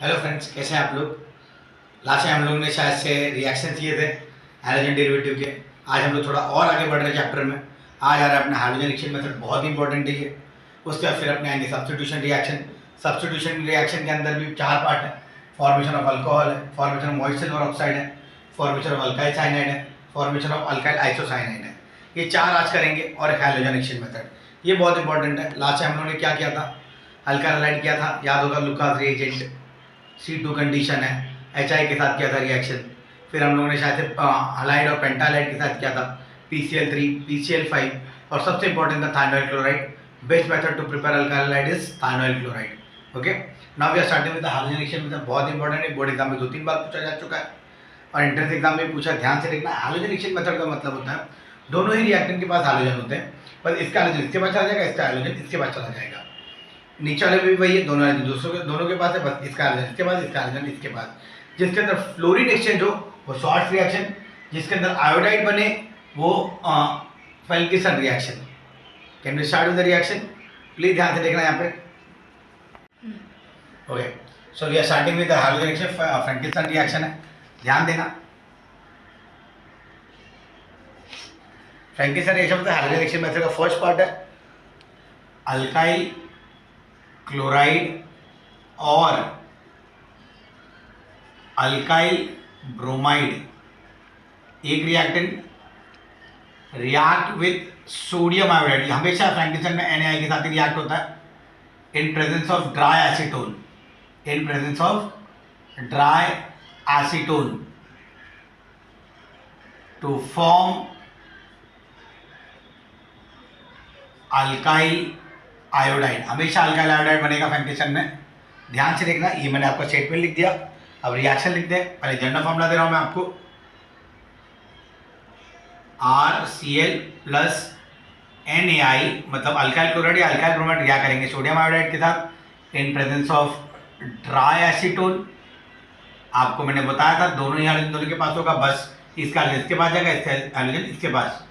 Hello friends, कैसे हैं आप लोग। लास्ट टाइम हम लोग ने शायद से रिएक्शन किए थे हाइड्रोजन डेरिवेटिव के। आज हम लोग थोड़ा और आगे बढ़ रहे हैं चैप्टर में। आज आ रहा है अपना हाइड्रोजन रिएक्शन मेथड, बहुत इंपॉर्टेंट है ये। उसके बाद फिर अपने आएंगे सब्स्टिट्यूशन रिएक्शन। सब्स्टिट्यूशन रिएक्शन के अंदर भी 4 पार्ट है। फॉर्मेशन ऑफ अल्कोहल है, formation of moist silver oxide है, फॉर्मेशन ऑफ अल्काइल साइनाइड है, फॉर्मेशन ऑफ अल्काइल आइसोसाइनाइड है। ये 4 आज करेंगे और एक हाइड्रोजन रिएक्शन मेथड। ये बहुत इंपॉर्टेंट है। लास्ट टाइम हम लोगों ने क्या किया था, अल्काइल हैलाइड किया था, याद होगा, लुकास रिएजेंट। C2 कंडीशन है, HI के साथ किया था रिएक्शन। फिर हम लोगों ने शायद से हलाइड और पेंटालाइड के साथ किया था, PCl3, PCl5, और सबसे इंपॉर्टेंट था thionyl chloride. Best method to prepare alkyl halide is thionyl chloride. Okay, now we are starting with the hydrogen reaction method. बहुत इंपॉर्टेंट है, बोर्ड एग्जाम में 2-3 बार पूछा जा चुका है और एंट्रेंस एग्जाम में पूछा। ध्यान से देखना, हाइड्रोजन रिएक्शन मेथड का मतलब होता है दोनों ही रिएक्टेंट के पास हाइड्रोजन होते हैं, पर इसका हाइड्रोजन इसके पास चला जाएगा, इसका हाइड्रोजन इसके पास चला जाएगा। नीचे वाले भी वही है, दोनों के पास है, बस इसका हाइड्रोजन इसके पास, इसका हाइड्रोजन इसके पास। जिसके अंदर फ्लोरीन एक्सचेंज हो वो शॉर्ट्स रिएक्शन, जिसके अंदर आयोडाइड बने वो Finkelstein reaction. Can we start with the reaction? Please ध्यान से देखना यहाँ पे। Okay, so we are starting with the hydrogen reaction, Finkelstein reaction है, ध्यान देना। फ्रैंकिल्सन रिएक्शन मतलब हाइड्रोजन रिएक्शन मेथड का फर्स्ट पार्ट है अल्काइल क्लोराइड और अल्काइल ब्रोमाइड एक reactant react with sodium iodide. हमेशा फ्रैंकिल्सन में NaI के साथ ही रिएक्ट होता है in presence of dry acetone, in presence of dry acetone to form alkyl iodide. हमेशा अल्काइल आयोडाइड बनेगा फ्रैंकिल्सन में। ध्यान से देखना, ये मैंने आपको स्टेटमेंट लिख दिया, अब रिएक्शन लिख दे। पहले जनरल फॉर्मूला दे रहा हूं मैं आपको, RCl प्लस NaI मतलब अल्काइल क्लोराइड या अल्काइल ब्रोमाइड रिएक्ट करेंगे सोडियम आयोडाइड के साथ इन प्रेजेंस ऑफ ड्राई एसीटोन। आपको मैंने बताया था दोनों ही हाइड्रोजन दोनों के पास होगा, बस इसका हाइड्रोजन इसके पास जाएगा, इसका हाइड्रोजन इसके पास।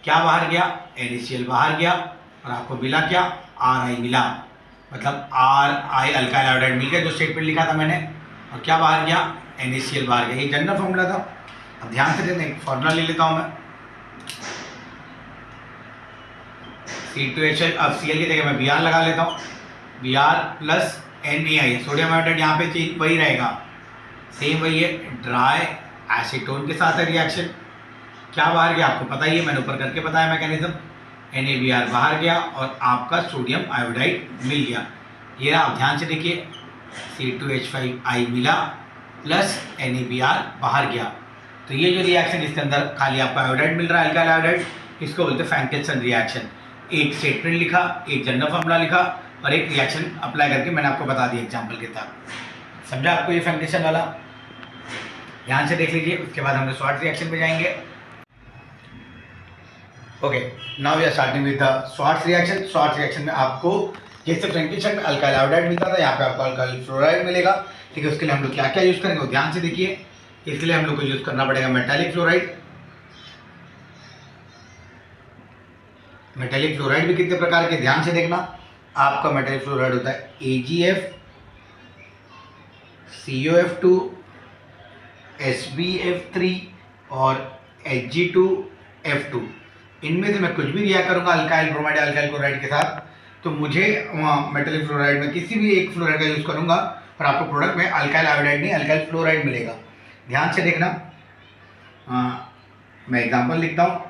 क्या बाहर गया? NaCl बाहर गया और आपको मिला क्या? Ri मिला, मतलब Ri अल्काइल आयोडाइड मिल गया जो स्टेटमेंट लिखा था मैंने। और क्या बाहर गया? NaCl बाहर गया। ये जनरल फॉर्मूला था। अब ध्यान से देखें, फॉर्मूला ले लेता हूं मैं, C2H, अब Cl की जगह मैं Br लगा लेता हूँ, Br plus NaI। Sodium iodide यहाँ पे चेंज वही रहेगा, सेम वही है, ड्राई एसीटोन के साथ है रिएक्शन। क्या बाहर गया आपको पता ही है, मैंने ऊपर करके बताया मैकेनिज्म। NaBr बाहर गया और आपका सोडियम आयोडाइड मिल गया। ये रहा, आप ध्यान से देखिए, C2H5I मिला प्लस NaBr बाहर गया। तो ये जो रिएक्शन इसके अंदर खाली आपका आयोडाइड मिल रहा है, अल्काइल आयोडाइड, इसको बोलते हैं फ्रैंकिल्सन रिएक्शन। एक स्टेटमेंट लिखा, एक जनरल फॉर्मूला लिखा और एक रिएक्शन अप्लाई करके मैंने आपको बता दिया एग्जाम्पल के साथ। समझा आपको ये फ्रैंकिल्सन वाला? ध्यान से देख लीजिए। उसके बाद हम लोग शॉर्ट रिएक्शन पे जाएंगे। Okay, now we are starting with the short reaction. Short reaction में आपको जैसे फ्रैंकिल्सन में अल्काइल आयोडाइड मिलता था, यहाँ पे आपको अल्काइल फ्लोराइड मिलेगा। ठीक है, उसके लिए हम लोग क्या क्या यूज करेंगे वो ध्यान से देखिए। इसके लिए हम लोग को यूज करना पड़ेगा मेटालिक फ्लोराइड। मेटालिक फ्लोराइड भी कितने प्रकार के, ध्यान से देखना। आपका मेटालिक फ्लोराइड होता है AgF, COF2, SbF3 और Hg2F2। इनमें से मैं कुछ भी रिएक्ट करूंगा अल्काइल ब्रोमाइड या अल्काइल क्लोराइड के साथ, तो मुझे मेटालिक फ्लोराइड में किसी भी एक फ्लोराइड का यूज़ करूंगा और आपको प्रोडक्ट में अल्काइल आयोडाइड नहीं अल्काइल फ्लोराइड मिलेगा। ध्यान से देखना। मैं एग्जांपल लिखता हूँ,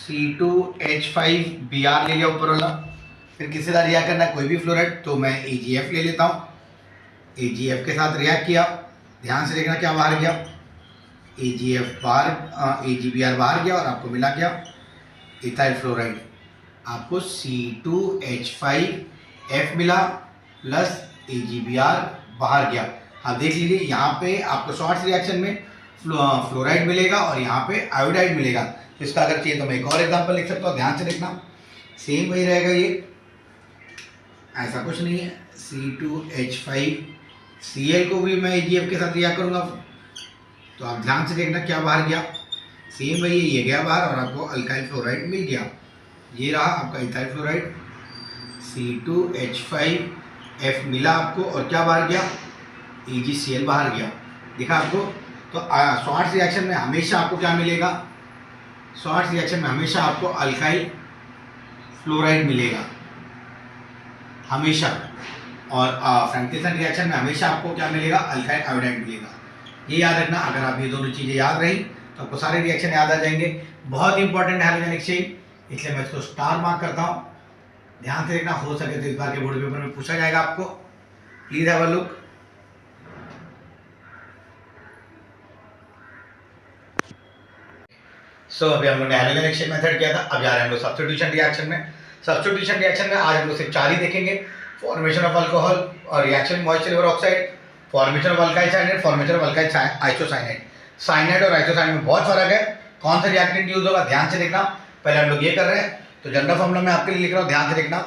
C2H5Br ले लिया ऊपर वाला। फिर किसी का रिएक्ट करना है कोई भी फ्लोराइड, तो मैं AgF ले लेता हूँ, AgF के साथ रिएक्ट किया। ध्यान से देखना क्या बाहर गया, Agbr बाहर गया और आपको मिला क्या? Ethyl fluoride. आपको C2H5F मिला प्लस Agbr बाहर गया। अब देख लीजिए, यहाँ पे आपको शॉर्ट रिएक्शन में फ्लोराइड मिलेगा और यहाँ पे आयोडाइड मिलेगा। तो इसका अगर चाहिए तो मैं एक और एग्जांपल लिख सकता हूँ, ध्यान से देखना। सेम वही रहेगा, ये ऐसा कुछ नहीं है। C2H5Cl को भी मैं AgF के साथ रिएक्ट करूँगा, तो आप ध्यान से देखना क्या बाहर गया, सेम वही है, ये गया बाहर और आपको अल्काइल फ्लोराइड मिल गया। ये रहा आपका इथाइल फ्लोराइड, C2H5 F मिला आपको और क्या बाहर गया, AgCl बाहर गया, दिखा आपको। तो शॉर्ट्स रिएक्शन में हमेशा आपको क्या मिलेगा, शॉर्ट्स रिएक्शन में हमेशा आपको अल्काइल फ्लोराइड मिलेगा हमेशा, और फ्रैंकलिसन रिएक्शन में हमेशा आपको क्या मिलेगा, अल्काइल आयोडाइड मिलेगा। ये याद रखना, अगर आप ये दोनों चीज़ें याद रही तो आपको सारे रिएक्शन याद आ जाएंगे। बहुत इंपॉर्टेंट है हाइड्रोजन एक्सचेंज, इसलिए मैं इसको स्टार मार्क करता हूँ। ध्यान से देखना, हो सके तो इस बार के बोर्ड पेपर में पूछा जाएगा आपको। Please have a look. So अभी हम लोग ने हाइड्रोजन एक्सचेंज मेथड किया था, अब जा रहे हैं हम लोग सब्स्टिट्यूशन रिएक्शन में। सब्स्टिट्यूशन रिएक्शन में आज हम लोग सिर्फ 4 ही देखेंगे, फॉर्मेशन ऑफ अल्कोहल और reaction moisture silver oxide, formation of alkyl cyanide, formation of alkyl isocyanide. Cyanide और आइसोसाइनाइड में बहुत फर्क है, कौन सा रिएक्टेंट यूज होगा ध्यान से देखना। पहले हम लोग ये कर रहे हैं, तो जनरल फॉर्मूला में आपके लिए लिख रहा हूँ, ध्यान से देखना।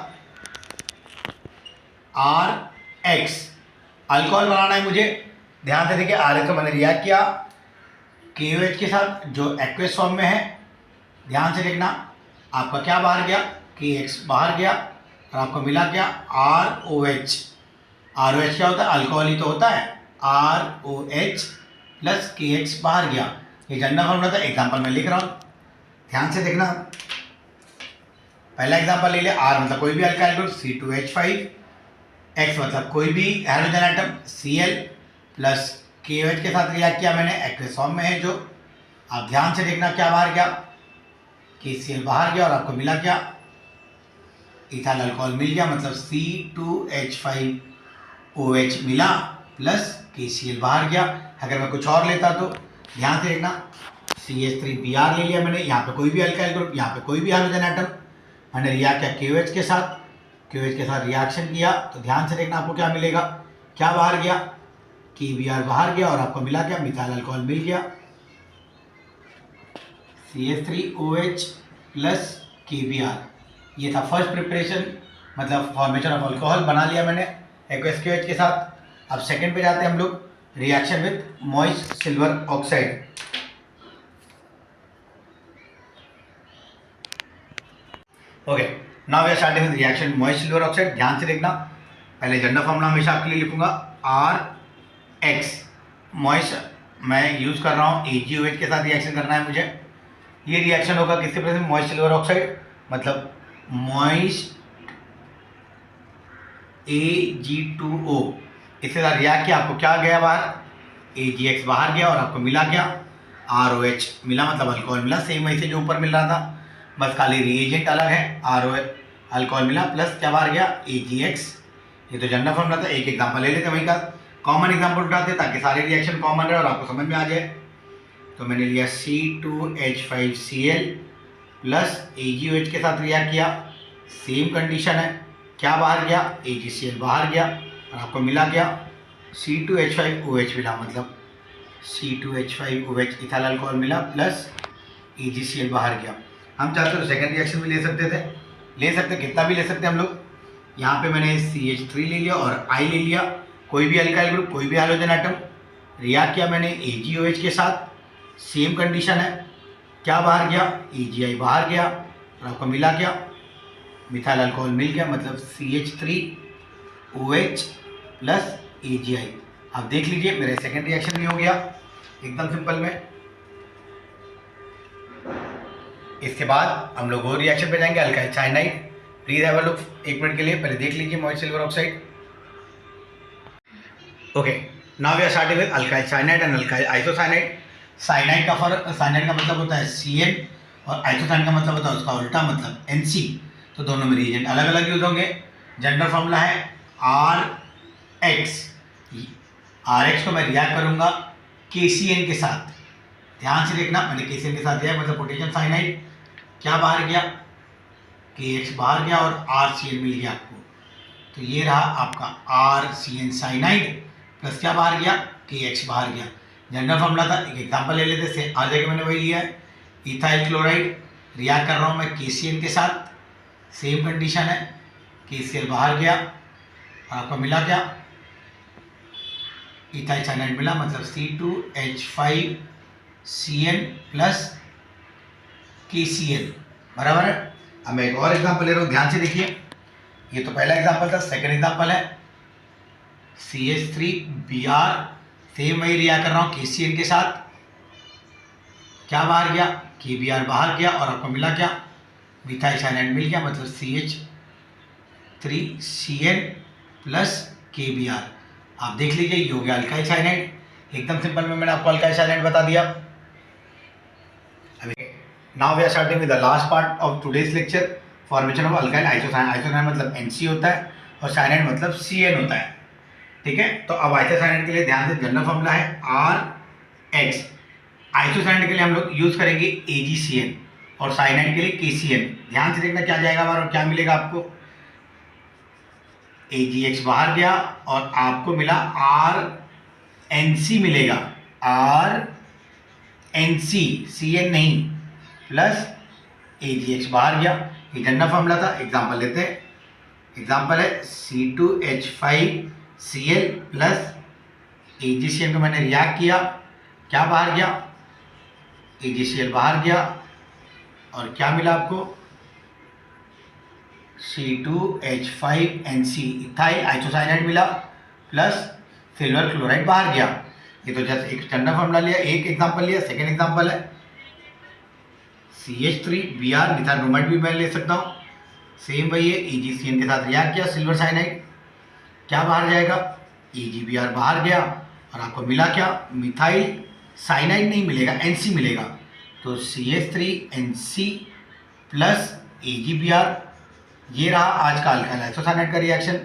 RX अल्कोहल बनाना है मुझे, ध्यान से देखिए। RX को मैंने रिएक्ट किया KOH के साथ जो एक्वेस फॉर्म में है, ध्यान से देखना। आपका क्या बाहर गया, KX बाहर गया और आपको मिला क्या, ROH। ROH क्या होता है, अल्कोहल ही तो होता है। ROH प्लस KX बाहर गया, ये जनरल फॉर्मूला था। एग्जाम्पल में लिख रहा हूँ, ध्यान से देखना। पहला एग्जाम्पल ले लिया, R मतलब कोई भी अल्काइल ग्रुप C2H5, X मतलब कोई भी hydrogen atom Cl plus KOH के साथ रिएक्ट किया मैंने, एक्वेस फॉर्म में है जो। आप ध्यान से देखना क्या बाहर गया, KCl बाहर गया और आपको मिला क्या, इथाइल अल्कोहल मिल गया, मतलब C2H5OH मिला प्लस KCl बाहर गया। अगर मैं कुछ और लेता तो ध्यान से देखना, CH3Br ले लिया मैंने, यहाँ पे कोई भी अल्काइल ग्रुप, यहाँ पे कोई भी हाइड्रोजन एटम, मैंने रिएक्ट किया KOH के साथ, KOH के साथ रिएक्शन किया, तो ध्यान से देखना आपको क्या मिलेगा, क्या बाहर गया, KBr बाहर गया और आपको मिला क्या, मिथाइल अल्कोहल मिल गया, CH3OH प्लस KBr। ये था फर्स्ट प्रिपरेशन, मतलब फॉर्मेशन ऑफ अल्कोहल बना लिया मैंने एक्वेस KOH के साथ। अब सेकंड पे जाते हैं हम लोग, reaction with moist silver oxide. Okay, now we are starting with reaction moist silver oxide. ध्यान से देखना, पहले जनरल फॉर्मूला हमेशा आपके लिए लिखूंगा, RX मॉइस्ट मैं यूज कर रहा हूँ, AgOH के साथ रिएक्शन करना है मुझे। ये रिएक्शन होगा किसके प्रेजेंट, मॉइस्ट सिल्वर ऑक्साइड, मतलब मॉइस्ट Ag2O, इसके साथ रिएक्ट किया, आपको क्या गया बाहर, AgX बाहर गया और आपको मिला क्या, ROH मिला, मतलब अल्कोहल मिला, सेम वैसे जो ऊपर मिल रहा था, बस खाली रिएजेंट अलग है। ROH अल्कोहल मिला प्लस क्या बाहर गया, AgX। ये तो जनरल फॉर्मूला था, एक एग्जांपल ले लेते हैं वहीं का, कॉमन एग्जांपल उठाते ताकि सारे रिएक्शन कॉमन रहे और आपको समझ में आ जाए। तो मैंने लिया C2H5Cl प्लस AgOH के साथ रिएक्ट किया, सेम कंडीशन है, क्या बाहर गया, AgCl बाहर गया और आपको मिला क्या, C2H5OH मिला, मतलब C2H5OH इथाइल अल्कोहल मिला प्लस AgCl बाहर गया। हम चाहते तो सेकेंड रिएक्शन भी ले सकते थे, ले सकते, कितना भी ले सकते हम लोग। यहाँ पे मैंने CH3 ले लिया और I ले लिया, कोई भी अल्काइल ग्रुप, कोई भी हाइड्रोजन एटम, रिएक्ट किया मैंने AgOH के साथ, सेम कंडीशन है, क्या बाहर गया, AgI बाहर गया और आपको मिला क्या, मिथाइल अल्कोहल मिल गया, मतलब CH3OH प्लस AgI। आप देख लीजिए मेरे सेकेंड रिएक्शन भी हो गया एकदम सिंपल में। इसके बाद हम लोग और रिएक्शन पे जाएंगे, alkyl cyanide. Please have a look, एक मिनट के लिए पहले देख लीजिए moist silver oxide. Okay, now we are starting with alkyl cyanide and alkyl isocyanide. Cyanide का फर्क, साइनाइड का मतलब होता है Cn और आइसोसाइनाइड का मतलब होता है उसका उल्टा, मतलब Nc। तो दोनों में रिएजेंट अलग अलग यूज होंगे। जनरल फॉर्मूला है RX, RX को मैं रिएक्ट करूंगा KCN के साथ, ध्यान से देखना, मैंने KCN के साथ दिया मतलब पोटेशियम साइनाइड, क्या बाहर गया, KX बाहर गया और RCN मिल गया आपको। तो ये रहा आपका RCN साइनाइड प्लस क्या बाहर गया, KX बाहर गया। जनरल फॉर्मूला था, एक एग्जांपल ले लेते हैं, हर जगह मैंने वही लिया है, इथाइल क्लोराइड रिएक्ट कर रहा हूँ मैं KCN के साथ, सेम कंडीशन है, KCl बाहर गया और आपको मिला क्या, इथाइल साइनाइड मिला, मतलब C2H5Cn प्लस KCl, बराबर है। अब मैं एक और एग्जांपल ले रहा हूँ, ध्यान से देखिए। ये तो पहला एग्जांपल था, सेकंड एग्जांपल है, CH3Br, सेम वही रिएक्ट कर रहा हूँ KCl के साथ, क्या बाहर गया, KBr बाहर गया और आपको मिला क्या, मिथाइल साइनाइड मिल गया, मतलब CH3Cl प्लस KBr। आप देख लीजिए ये हो गया अल्काइल साइनाइड। एकदम सिंपल में मैंने आपको अल्काइल साइनाइड बता दिया। Now we are starting with the last part of today's lecture, formation of alkyl isocyanide. Isocyanide मतलब NC होता है और साइनाइड मतलब CN होता है, ठीक है। तो अब आइसोसाइनाइड के लिए ध्यान से जनरल फॉर्मूला है RX। आइसोसाइनाइड के लिए हम लोग यूज करेंगे AgCN और साइनाइड के लिए KCN। ध्यान से देखना क्या जाएगा बाहर और क्या मिलेगा आपको, AgX बाहर गया और आपको मिला RNC मिलेगा, RNC CN नहीं, प्लस AgX बाहर गया। ये जनरल फॉर्मूला था। एग्जांपल लेते हैं। एग्जांपल है C2H5Cl प्लस AgCN को मैंने रिएक्ट किया, क्या बाहर गया, AgCl बाहर गया और क्या मिला आपको, C2H5NC इथाइल आइसोसाइनाइड मिला प्लस सिल्वर क्लोराइड बाहर गया। ये तो जैसे एक जनरल फॉर्मूला लिया, एक एग्जांपल लिया। सेकेंड एग्जांपल है CH3Br, मिथाइल ब्रोमाइड भी मैं ले सकता हूँ, सेम वही है, AgCN के साथ रिएक्ट किया, सिल्वर साइनाइड, क्या बाहर जाएगा, AgBr बाहर गया और आपको मिला क्या, मिथाइल साइनाइड नहीं मिलेगा, NC मिलेगा। तो CH3NC प्लस AgBr, ये रहा आज का अल्काइल आइसोसाइनाइड का रिएक्शन।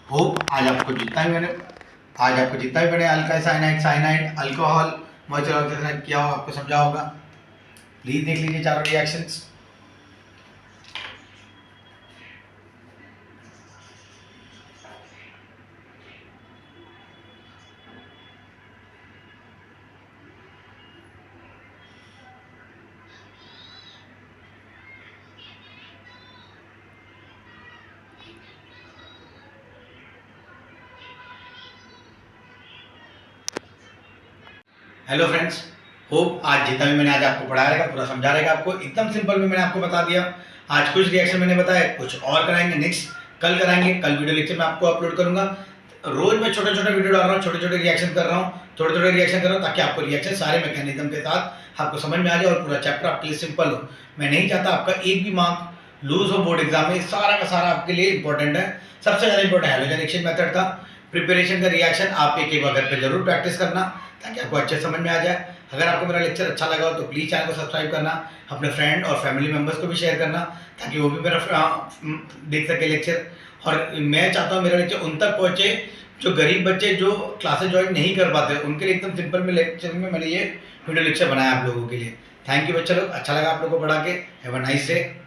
होप आज आपको जितना भी मैंने alkyl cyanide, alcohol, moisture oxygen किया हो, आपको समझा होगा। प्लीज देख लीजिए चारों रिएक्शंस। हेलो फ्रेंड्स, होप आज जितना भी मैंने आज आपको पढ़ाया रहेगा पूरा समझा रहेगा आपको। एकदम सिंपल में मैंने आपको बता दिया। आज कुछ रिएक्शन मैंने बताया, कुछ और कराएंगे नेक्स्ट, कल कराएंगे। कल वीडियो लेक्चर में आपको अपलोड करूंगा। रोज मैं छोटे छोटे वीडियो डाल रहा हूँ, छोटे छोटे रिएक्शन कर रहा हूँ, ताकि आपको रिएक्शन सारे मैकेनिज्म के साथ आपको समझ में आ जाए और पूरा चैप्टर आपके लिए सिंपल हो। मैं नहीं चाहता आपका एक भी मार्क लूज हो बोर्ड एग्जाम में। सारा का सारा आपके लिए इंपॉर्टेंट है। सबसे ज़्यादा इंपॉर्टेंट हैलोजन रिएक्शन मेथड का प्रिपरेशन का रिएक्शन आप एक बार घर पे जरूर प्रैक्टिस करना, ताकि आपको अच्छे समझ में आ जाए। अगर आपको मेरा लेक्चर अच्छा लगा हो तो प्लीज़ चैनल को सब्सक्राइब करना, अपने फ्रेंड और फैमिली मेम्बर्स को भी शेयर करना, ताकि वो भी मेरा देख सके लेक्चर। और मैं चाहता हूँ मेरा लेक्चर उन तक पहुँचे जो गरीब बच्चे जो क्लासेस ज्वाइन नहीं कर पाते, उनके लिए एकदम सिंपल में लेक्चर में मैंने ये वीडियो लेक्चर बनाया आप लोगों के लिए। थैंक यू बच्चे लोग, अच्छा लगा आप लोगों को पढ़ा के। Have a nice day.